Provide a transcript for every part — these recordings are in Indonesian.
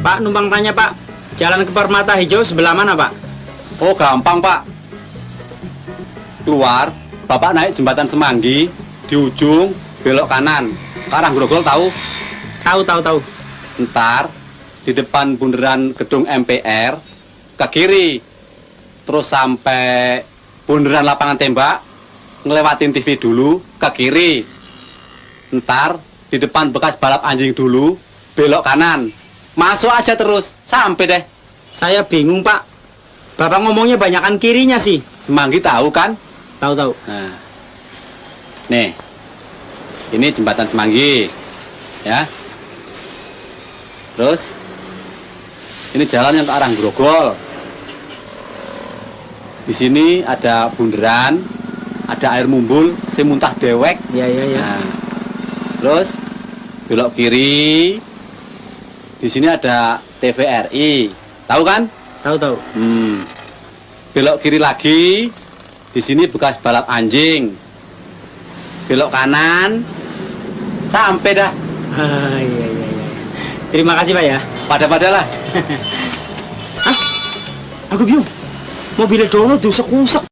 Pak, numpang tanya Pak, jalan ke Permata Hijau sebelah mana Pak? Oh gampang Pak. Keluar, Bapak naik jembatan Semanggi, di ujung belok kanan. Karanggrogol tahu? Tahu. Ntar di depan bundaran gedung MPR ke kiri. Terus sampai bundaran lapangan tembak, ngelewatin TV dulu ke kiri. Ntar di depan bekas balap anjing dulu, belok kanan. Masuk aja terus, sampai deh. Saya bingung Pak, Bapak ngomongnya banyakan kirinya sih. Semanggi tahu kan? Tahu. Nah, nih, ini jembatan Semanggi, ya. Terus, ini jalan yang ke arah Grogol. Di sini ada bundaran, ada air mumbul, saya muntah dewek. Iya. Nah, terus belok kiri. Di sini ada TVRI, tahu kan? Tahu. Belok kiri lagi. Di sini bekas balap anjing. Belok kanan. Sampai dah. Iya. Terima kasih Pak ya. Pada-padalah. Hah? Aku bingung. Mobilnya dono diusek-usek.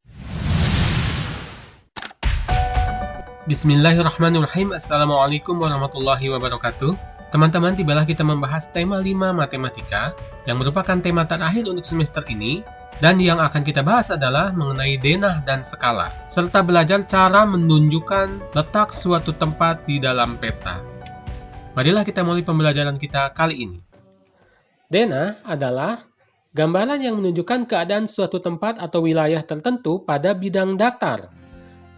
Bismillahirrahmanirrahim. Assalamualaikum warahmatullahi wabarakatuh. Teman-teman, tibalah kita membahas tema 5 matematika yang merupakan tema terakhir untuk semester ini, dan yang akan kita bahas adalah mengenai denah dan skala, serta belajar cara menunjukkan letak suatu tempat di dalam peta. Marilah kita mulai pembelajaran kita kali ini. Denah adalah gambaran yang menunjukkan keadaan suatu tempat atau wilayah tertentu pada bidang datar.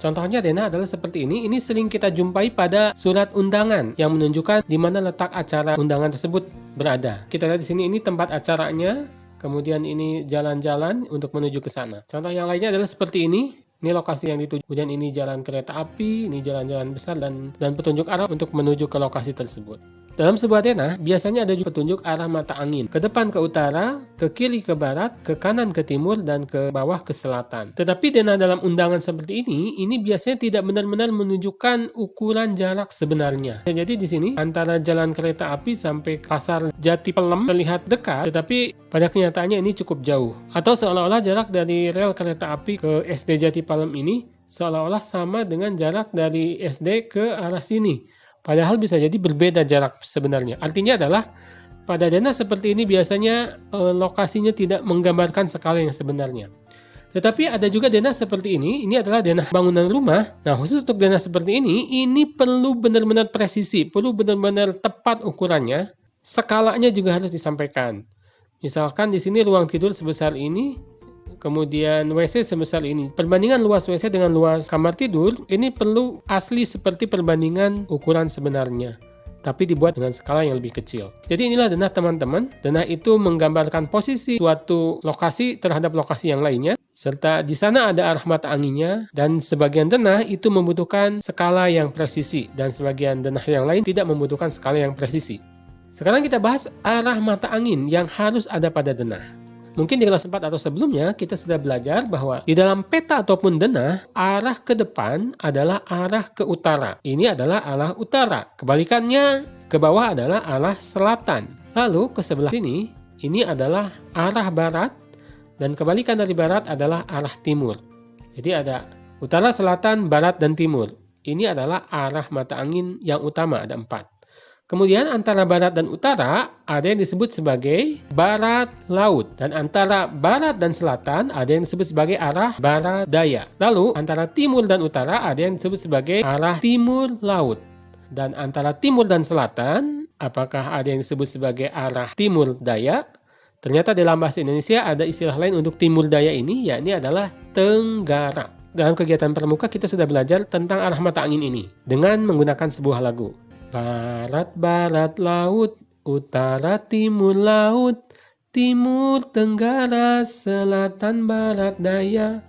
Contohnya denah adalah seperti ini. Ini sering kita jumpai pada surat undangan yang menunjukkan di mana letak acara undangan tersebut berada. Kita lihat di sini, ini tempat acaranya, kemudian ini jalan-jalan untuk menuju ke sana. Contoh yang lainnya adalah seperti ini. Ini lokasi yang dituju. Kemudian ini jalan kereta api, ini jalan-jalan besar dan petunjuk arah untuk menuju ke lokasi tersebut. Dalam sebuah denah, biasanya ada juga petunjuk arah mata angin. Ke depan ke utara, ke kiri ke barat, ke kanan ke timur, dan ke bawah ke selatan. Tetapi denah dalam undangan seperti ini biasanya tidak benar-benar menunjukkan ukuran jarak sebenarnya. Jadi di sini, antara jalan kereta api sampai pasar Jati Pelem terlihat dekat, tetapi pada kenyataannya ini cukup jauh. Atau seolah-olah jarak dari rel kereta api ke SD Jati Pelem ini seolah-olah sama dengan jarak dari SD ke arah sini. Padahal bisa jadi berbeda jarak sebenarnya. Artinya adalah pada denah seperti ini biasanya lokasinya tidak menggambarkan skala yang sebenarnya. Tetapi ada juga denah seperti ini adalah denah bangunan rumah. Nah, khusus untuk denah seperti ini perlu benar-benar presisi, perlu benar-benar tepat ukurannya. Skalanya juga harus disampaikan. Misalkan di sini ruang tidur sebesar ini, kemudian WC sebesar ini. Perbandingan luas WC dengan luas kamar tidur ini perlu asli seperti perbandingan ukuran sebenarnya, tapi dibuat dengan skala yang lebih kecil. Jadi inilah denah teman-teman. Denah itu menggambarkan posisi suatu lokasi terhadap lokasi yang lainnya, serta di sana ada arah mata anginnya, dan sebagian denah itu membutuhkan skala yang presisi, dan sebagian denah yang lain tidak membutuhkan skala yang presisi. Sekarang kita bahas arah mata angin yang harus ada pada denah. Mungkin di kelas 4 atau sebelumnya kita sudah belajar bahwa di dalam peta ataupun denah, arah ke depan adalah arah ke utara. Ini adalah arah utara. Kebalikannya, ke bawah adalah arah selatan. Lalu ke sebelah sini, ini adalah arah barat, dan kebalikan dari barat adalah arah timur. Jadi ada utara, selatan, barat, dan timur. Ini adalah arah mata angin yang utama, ada 4. Kemudian antara barat dan utara ada yang disebut sebagai barat laut. Dan antara barat dan selatan ada yang disebut sebagai arah barat daya. Lalu antara timur dan utara ada yang disebut sebagai arah timur laut. Dan antara timur dan selatan, apakah ada yang disebut sebagai arah timur daya? Ternyata dalam bahasa Indonesia ada istilah lain untuk timur daya ini, yakni adalah tenggara. Dalam kegiatan pramuka kita sudah belajar tentang arah mata angin ini dengan menggunakan sebuah lagu. Barat, barat laut, utara, timur laut, timur, tenggara, selatan, barat, daya.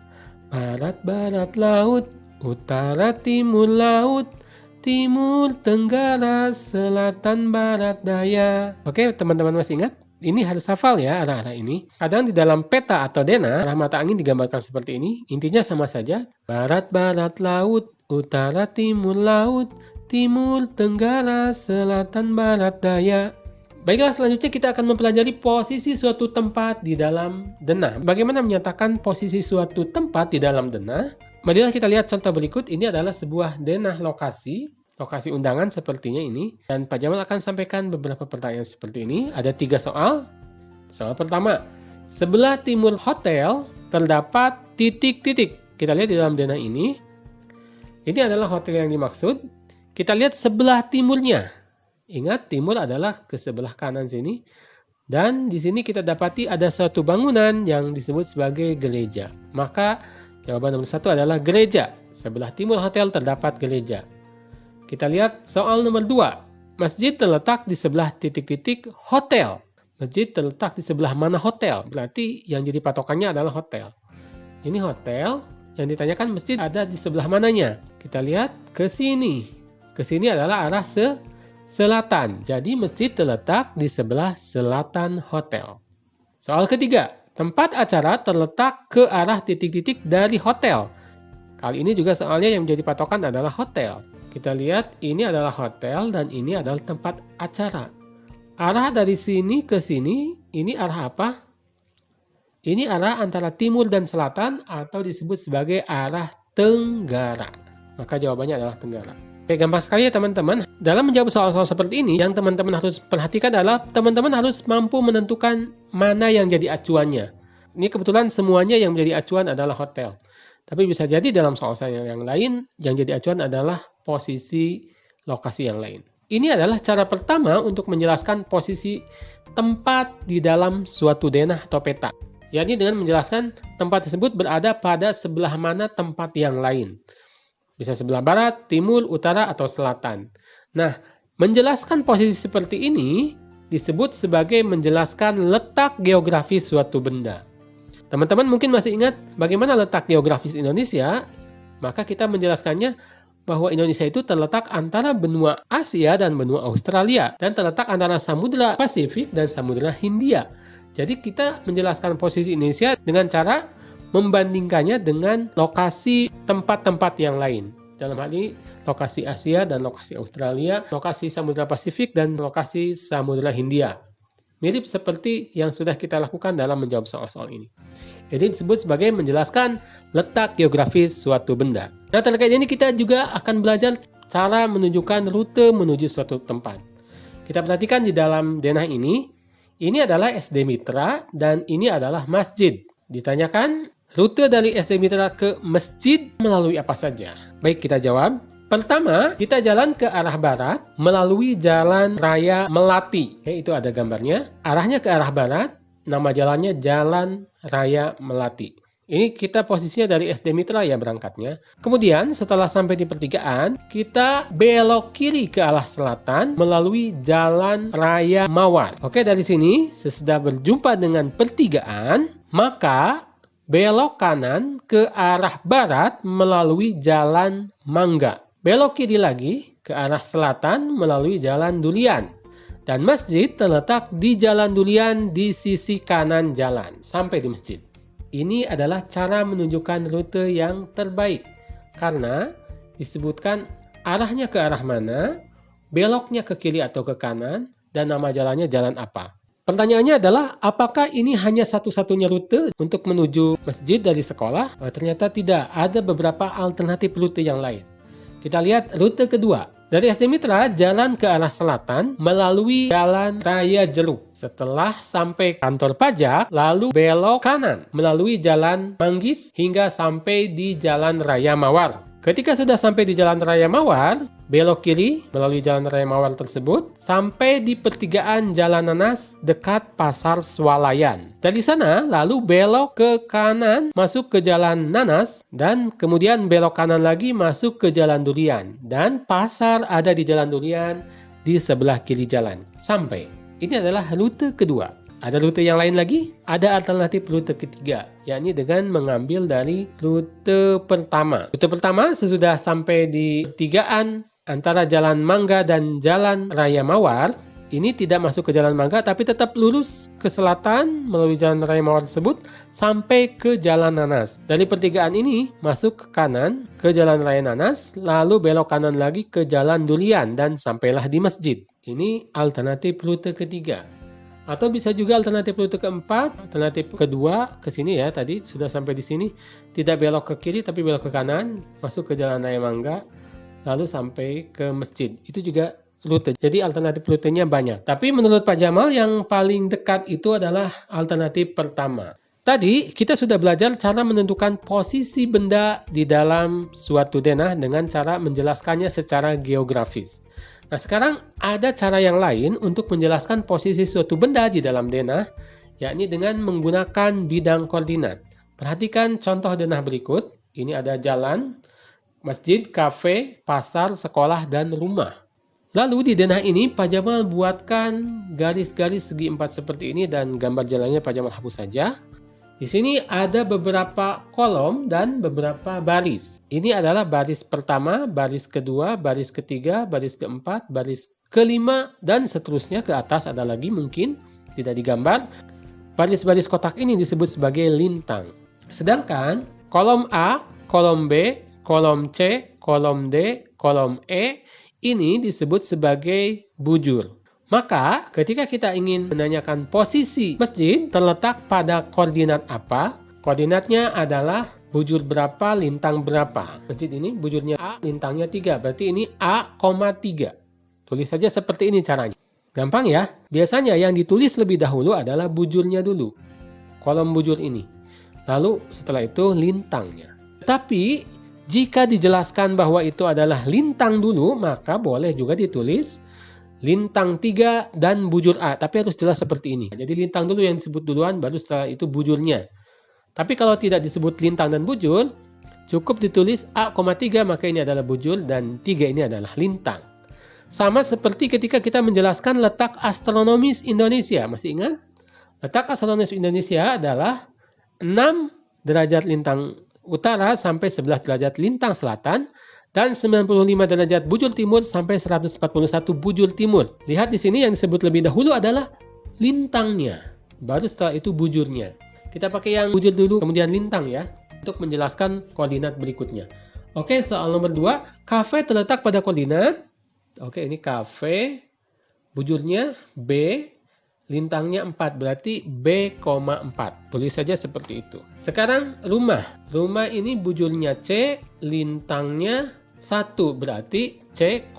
Barat, barat laut, utara, timur laut, timur, tenggara, selatan, barat, daya. Oke, teman-teman masih ingat? Ini harus hafal ya arah-arah ini. Kadang di dalam peta atau denah, arah mata angin digambarkan seperti ini. Intinya sama saja. Barat, barat laut, utara, timur laut, timur, tenggara, selatan, barat, daya. Baiklah, selanjutnya kita akan mempelajari posisi suatu tempat di dalam denah. Bagaimana menyatakan posisi suatu tempat di dalam denah? Marilah kita lihat contoh berikut. Ini adalah sebuah denah lokasi undangan sepertinya ini. Dan Pak Jamal akan sampaikan beberapa pertanyaan seperti ini. Ada 3 soal. Soal pertama, sebelah timur hotel terdapat titik-titik. Kita lihat di dalam denah ini. Ini adalah hotel yang dimaksud. Kita lihat sebelah timurnya. Ingat, timur adalah ke sebelah kanan sini. Dan di sini kita dapati ada suatu bangunan yang disebut sebagai gereja. Maka jawaban nomor 1 adalah gereja. Sebelah timur hotel terdapat gereja. Kita lihat soal nomor 2. Masjid terletak di sebelah titik-titik hotel. Masjid terletak di sebelah mana hotel? Berarti yang jadi patokannya adalah hotel. Ini hotel, yang ditanyakan masjid ada di sebelah mananya. Kita lihat ke sini. Ke sini adalah arah selatan. Jadi masjid terletak di sebelah selatan hotel. Soal ketiga, tempat acara terletak ke arah titik-titik dari hotel. Kali ini juga soalnya yang menjadi patokan adalah hotel. Kita lihat ini adalah hotel dan ini adalah tempat acara. Arah dari sini ke sini, ini arah apa? Ini arah antara timur dan selatan atau disebut sebagai arah tenggara. Maka jawabannya adalah tenggara. Oke, gampang sekali ya teman-teman. Dalam menjawab soal-soal seperti ini, yang teman-teman harus perhatikan adalah teman-teman harus mampu menentukan mana yang jadi acuannya. Ini kebetulan semuanya yang menjadi acuan adalah hotel. Tapi bisa jadi dalam soal-soal yang lain, yang jadi acuan adalah posisi lokasi yang lain. Ini adalah cara pertama untuk menjelaskan posisi tempat di dalam suatu denah atau peta. Yakni dengan menjelaskan tempat tersebut berada pada sebelah mana tempat yang lain. Bisa sebelah barat, timur, utara, atau selatan. Nah, menjelaskan posisi seperti ini disebut sebagai menjelaskan letak geografis suatu benda. Teman-teman mungkin masih ingat bagaimana letak geografis Indonesia? Maka kita menjelaskannya bahwa Indonesia itu terletak antara benua Asia dan benua Australia. Dan terletak antara Samudra Pasifik dan Samudra Hindia. Jadi kita menjelaskan posisi Indonesia dengan cara membandingkannya dengan lokasi tempat-tempat yang lain. Dalam hal ini lokasi Asia dan lokasi Australia, lokasi Samudra Pasifik dan lokasi Samudra Hindia. Mirip seperti yang sudah kita lakukan dalam menjawab soal-soal ini. Jadi disebut sebagai menjelaskan letak geografis suatu benda. Nah, terkait ini kita juga akan belajar cara menunjukkan rute menuju suatu tempat. Kita perhatikan di dalam denah ini adalah SD Mitra dan ini adalah masjid. Ditanyakan rute dari SD Mitra ke masjid melalui apa saja? Baik, kita jawab. Pertama, kita jalan ke arah barat melalui Jalan Raya Melati. Oke, itu ada gambarnya. Arahnya ke arah barat, nama jalannya Jalan Raya Melati. Ini kita posisinya dari SD Mitra ya berangkatnya. Kemudian setelah sampai di pertigaan, kita belok kiri ke arah selatan melalui Jalan Raya Mawar. Oke, dari sini sesudah berjumpa dengan pertigaan, maka belok kanan ke arah barat melalui Jalan Mangga. Belok kiri lagi ke arah selatan melalui Jalan Durian. Dan masjid terletak di Jalan Durian di sisi kanan jalan sampai di masjid. Ini adalah cara menunjukkan rute yang terbaik. Karena disebutkan arahnya ke arah mana, beloknya ke kiri atau ke kanan, dan nama jalannya jalan apa. Pertanyaannya adalah, apakah ini hanya satu-satunya rute untuk menuju masjid dari sekolah? Ternyata tidak, ada beberapa alternatif rute yang lain. Kita lihat rute kedua. Dari SD Mitra, jalan ke arah selatan melalui Jalan Raya Jeruk. Setelah sampai kantor pajak, lalu belok kanan melalui Jalan Manggis hingga sampai di Jalan Raya Mawar. Ketika sudah sampai di Jalan Raya Mawar, belok kiri melalui Jalan Raya Mawar tersebut sampai di pertigaan Jalan Nanas dekat Pasar Swalayan. Dari sana lalu belok ke kanan masuk ke Jalan Nanas dan kemudian belok kanan lagi masuk ke Jalan Durian. Dan pasar ada di Jalan Durian di sebelah kiri jalan. Sampai. Ini adalah rute kedua. Ada rute yang lain lagi? Ada alternatif rute ketiga, yakni dengan mengambil dari rute pertama. Rute pertama sesudah sampai di pertigaan antara Jalan Mangga dan Jalan Raya Mawar, ini tidak masuk ke Jalan Mangga, tapi tetap lurus ke selatan melalui Jalan Raya Mawar tersebut sampai ke Jalan Nanas. Dari pertigaan ini masuk ke kanan ke Jalan Raya Nanas, lalu belok kanan lagi ke Jalan Durian dan sampailah di masjid. Ini alternatif rute ketiga. Atau bisa juga alternatif rute keempat, alternatif kedua ke sini ya, tadi sudah sampai di sini, tidak belok ke kiri tapi belok ke kanan, masuk ke Jalan Raya Mangga, lalu sampai ke masjid. Itu juga rute. Jadi alternatif rutenya banyak. Tapi menurut Pak Jamal yang paling dekat itu adalah alternatif pertama. Tadi kita sudah belajar cara menentukan posisi benda di dalam suatu denah dengan cara menjelaskannya secara geografis. Nah, sekarang ada cara yang lain untuk menjelaskan posisi suatu benda di dalam denah, yakni dengan menggunakan bidang koordinat. Perhatikan contoh denah berikut. Ini ada jalan, masjid, kafe, pasar, sekolah, dan rumah. Lalu di denah ini Pak Jamal buatkan garis-garis segi empat seperti ini dan gambar jalannya Pak Jamal hapus saja. Di sini ada beberapa kolom dan beberapa baris. Ini adalah baris pertama, baris kedua, baris ketiga, baris keempat, baris kelima, dan seterusnya ke atas ada lagi mungkin tidak digambar. Baris-baris kotak ini disebut sebagai lintang. Sedangkan kolom A, kolom B, kolom C, kolom D, kolom E ini disebut sebagai bujur. Maka ketika kita ingin menanyakan posisi masjid terletak pada koordinat apa, koordinatnya adalah bujur berapa, lintang berapa. Masjid ini bujurnya A, lintangnya 3, berarti ini A, 3. Tulis saja seperti ini caranya. Gampang ya? Biasanya yang ditulis lebih dahulu adalah bujurnya dulu. Kolom bujur ini. Lalu setelah itu lintangnya. Tapi jika dijelaskan bahwa itu adalah lintang dulu, maka boleh juga ditulis lintang 3 dan bujur A. Tapi harus jelas seperti ini. Jadi lintang dulu yang disebut duluan, baru setelah itu bujurnya. Tapi kalau tidak disebut lintang dan bujur, cukup ditulis A,3, maka ini adalah bujur dan 3 ini adalah lintang. Sama seperti ketika kita menjelaskan letak astronomis Indonesia. Masih ingat? Letak astronomis Indonesia adalah 6 derajat lintang utara sampai 11 derajat lintang selatan, dan 95 derajat bujur timur sampai 141 bujur timur. Lihat di sini yang disebut lebih dahulu adalah lintangnya. Baru setelah itu bujurnya. Kita pakai yang bujur dulu, kemudian lintang ya, untuk menjelaskan koordinat berikutnya. Oke, soal nomor 2. Kafe terletak pada koordinat. Oke, ini kafe. Bujurnya B. Lintangnya 4, berarti B,4. Tulis saja seperti itu. Sekarang rumah. Rumah ini bujurnya C, lintangnya 1, berarti C,1.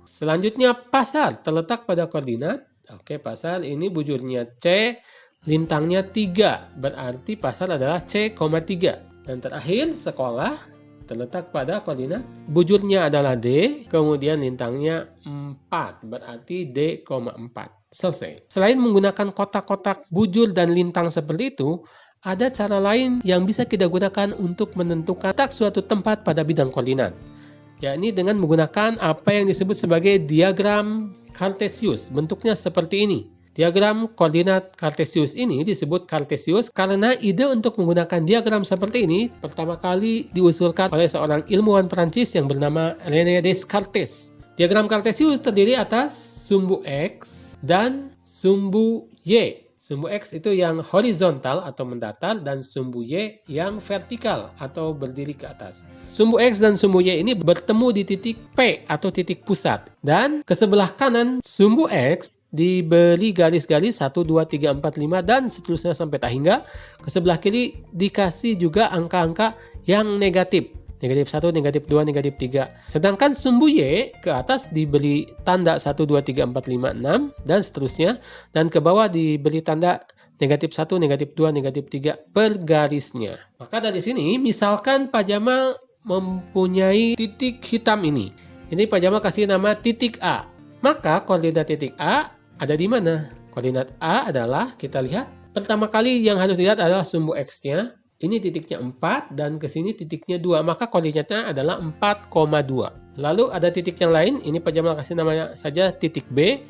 Selanjutnya pasar, terletak pada koordinat. Oke, pasar ini bujurnya C, lintangnya 3, berarti pasar adalah C,3. Dan terakhir sekolah, terletak pada koordinat. Bujurnya adalah D, kemudian lintangnya 4, berarti D,4. Selesai. Selain menggunakan kotak-kotak bujur dan lintang seperti itu, ada cara lain yang bisa kita gunakan untuk menentukan letak suatu tempat pada bidang koordinat, yakni dengan menggunakan apa yang disebut sebagai diagram Cartesius. Bentuknya seperti ini. Diagram koordinat Cartesius ini disebut Cartesius karena ide untuk menggunakan diagram seperti ini pertama kali diusulkan oleh seorang ilmuwan Prancis yang bernama René Descartes. Diagram Cartesius terdiri atas sumbu X dan sumbu Y. Sumbu X itu yang horizontal atau mendatar dan sumbu Y yang vertikal atau berdiri ke atas. Sumbu X dan sumbu Y ini bertemu di titik P atau titik pusat. Dan ke sebelah kanan sumbu X diberi garis-garis 1, 2, 3, 4, 5 dan seterusnya sampai tak hingga. Ke sebelah kiri dikasih juga angka-angka yang negatif. Negatif 1, negatif 2, negatif 3. Sedangkan sumbu Y ke atas diberi tanda 1, 2, 3, 4, 5, 6 dan seterusnya. Dan ke bawah diberi tanda negatif 1, negatif 2, negatif 3 per garisnya. Maka dari sini misalkan Pak Jamal mempunyai titik hitam ini. Ini Pak Jamal kasih nama titik A. Maka koordinat titik A ada di mana? Koordinat A adalah, kita lihat, pertama kali yang harus dilihat adalah sumbu X-nya. Ini titiknya 4 dan ke sini titiknya 2. Maka koordinatnya adalah 4,2. Lalu ada titik yang lain. Ini Pak Jamal kasih namanya saja titik B.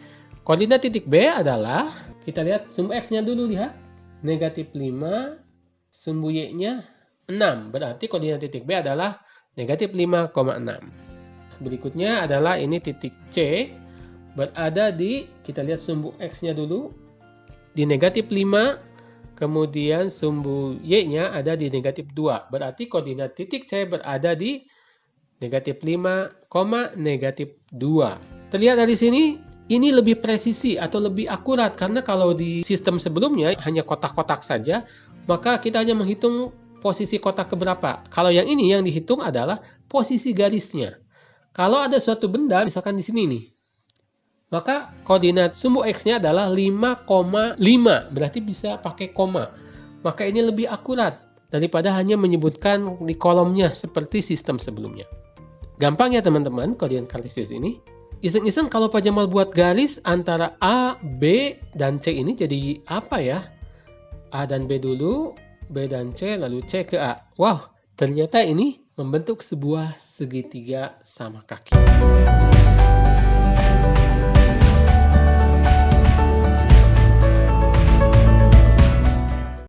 Koordinat titik B adalah, kita lihat sumbu X-nya dulu, lihat. Negatif 5, sumbu Y-nya 6. Berarti koordinat titik B adalah negatif 5,6. Berikutnya adalah ini titik C. berada di, kita lihat sumbu X-nya dulu, di negatif 5, kemudian sumbu Y-nya ada di negatif 2. Berarti koordinat titik C berada di negatif 5, negatif 2. Terlihat dari sini, ini lebih presisi atau lebih akurat, karena kalau di sistem sebelumnya hanya kotak-kotak saja, maka kita hanya menghitung posisi kotak keberapa. Kalau yang ini yang dihitung adalah posisi garisnya. Kalau ada suatu benda, misalkan di sini nih, maka koordinat sumbu X-nya adalah 5,5, berarti bisa pakai koma. Maka ini lebih akurat daripada hanya menyebutkan di kolomnya seperti sistem sebelumnya. Gampang ya teman-teman, koordinat kartesius ini. Iseng-iseng kalau Pak Jamal buat garis antara A, B, dan C ini jadi apa ya? A dan B dulu, B dan C, lalu C ke A. Wow, ternyata ini membentuk sebuah segitiga sama kaki.